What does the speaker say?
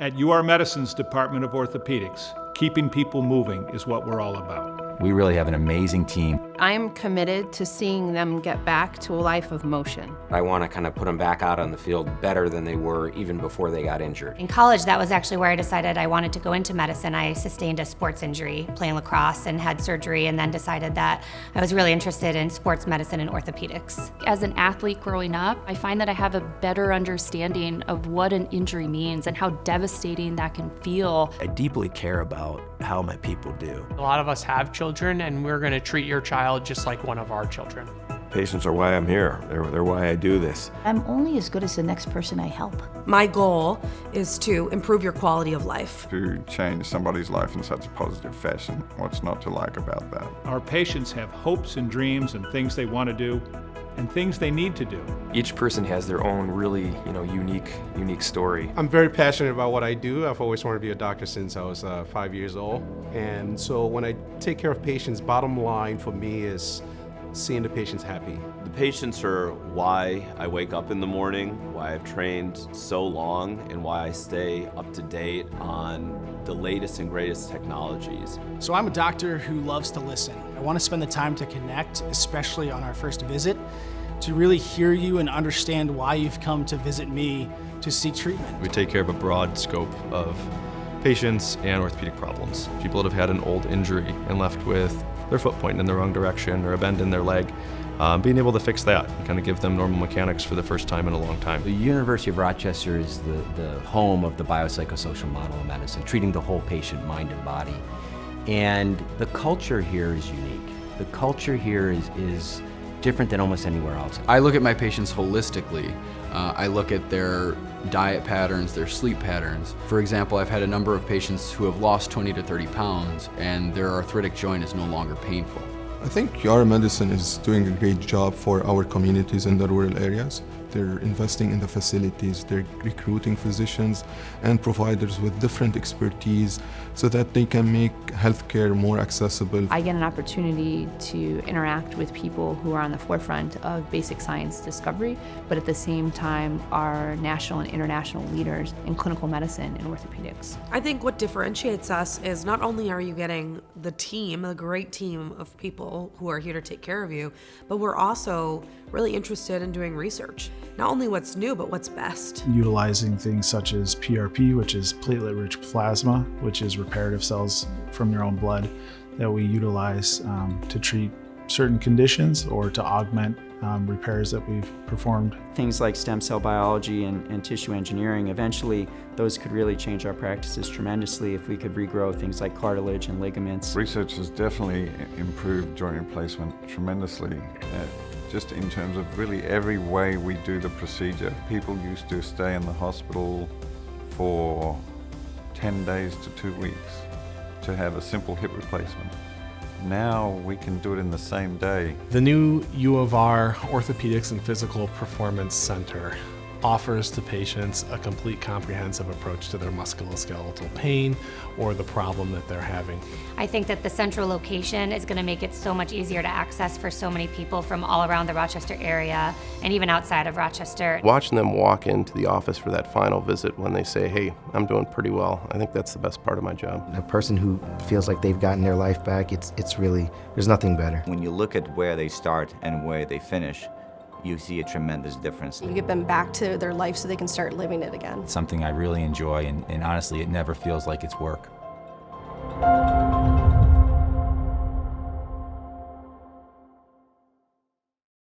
At UR Medicine's Department of Orthopedics, keeping people moving is what we're all about. We really have an amazing team. I'm committed to seeing them get back to a life of motion. I want to kind of put them back out on the field better than they were even before they got injured. In college, that was actually where I decided I wanted to go into medicine. I sustained a sports injury playing lacrosse and had surgery, and then decided that I was really interested in sports medicine and orthopedics. As an athlete growing up, I find that I have a better understanding of what an injury means and how devastating that can feel. I deeply care about how my people do. A lot of us have children, and we're going to treat your child just like one of our children. Patients are why I'm here. They're why I do this. I'm only as good as the next person I help. My goal is to improve your quality of life. To change somebody's life in such a positive fashion. What's not to like about that? Our patients have hopes and dreams and things they want to do and things they need to do. Each person has their own really, unique story. I'm very passionate about what I do. I've always wanted to be a doctor since I was 5 years old. And so when I take care of patients, bottom line for me is seeing the patients happy. The patients are why I wake up in the morning, why I've trained so long, and why I stay up to date on the latest and greatest technologies. So I'm a doctor who loves to listen. I want to spend the time to connect, especially on our first visit, to really hear you and understand why you've come to visit me to seek treatment. We take care of a broad scope of patients and orthopedic problems. People that have had an old injury and left with their foot pointing in the wrong direction or a bend in their leg, being able to fix that and kind of give them normal mechanics for the first time in a long time. The University of Rochester is the home of the biopsychosocial model of medicine, treating the whole patient, mind and body. And the culture here is unique. The culture here is different than almost anywhere else. I look at my patients holistically. I look at their diet patterns, their sleep patterns. For example, I've had a number of patients who have lost 20 to 30 pounds and their arthritic joint is no longer painful. I think UR Medicine is doing a great job for our communities in the rural areas. They're investing in the facilities, they're recruiting physicians and providers with different expertise so that they can make healthcare more accessible. I get an opportunity to interact with people who are on the forefront of basic science discovery, but at the same time are national and international leaders in clinical medicine and orthopedics. I think what differentiates us is not only are you getting the team, a great team of people who are here to take care of you, but we're also really interested in doing research. Not only what's new, but what's best. Utilizing things such as PRP, which is platelet-rich plasma, which is reparative cells from your own blood that we utilize to treat certain conditions or to augment repairs that we've performed. Things like stem cell biology and tissue engineering, eventually those could really change our practices tremendously if we could regrow things like cartilage and ligaments. Research has definitely improved joint replacement tremendously. Just in terms of really every way we do the procedure. People used to stay in the hospital for 10 days to 2 weeks to have a simple hip replacement. Now we can do it in the same day. The new U of R Orthopedics and Physical Performance Center offers to patients a complete comprehensive approach to their musculoskeletal pain or the problem that they're having. I think that the central location is going to make it so much easier to access for so many people from all around the Rochester area and even outside of Rochester. Watching them walk into the office for that final visit when they say, hey, I'm doing pretty well, I think that's the best part of my job. A person who feels like they've gotten their life back, it's really, there's nothing better. When you look at where they start and where they finish, you see a tremendous difference. You get them back to their life so they can start living it again. Something I really enjoy, and honestly, it never feels like it's work.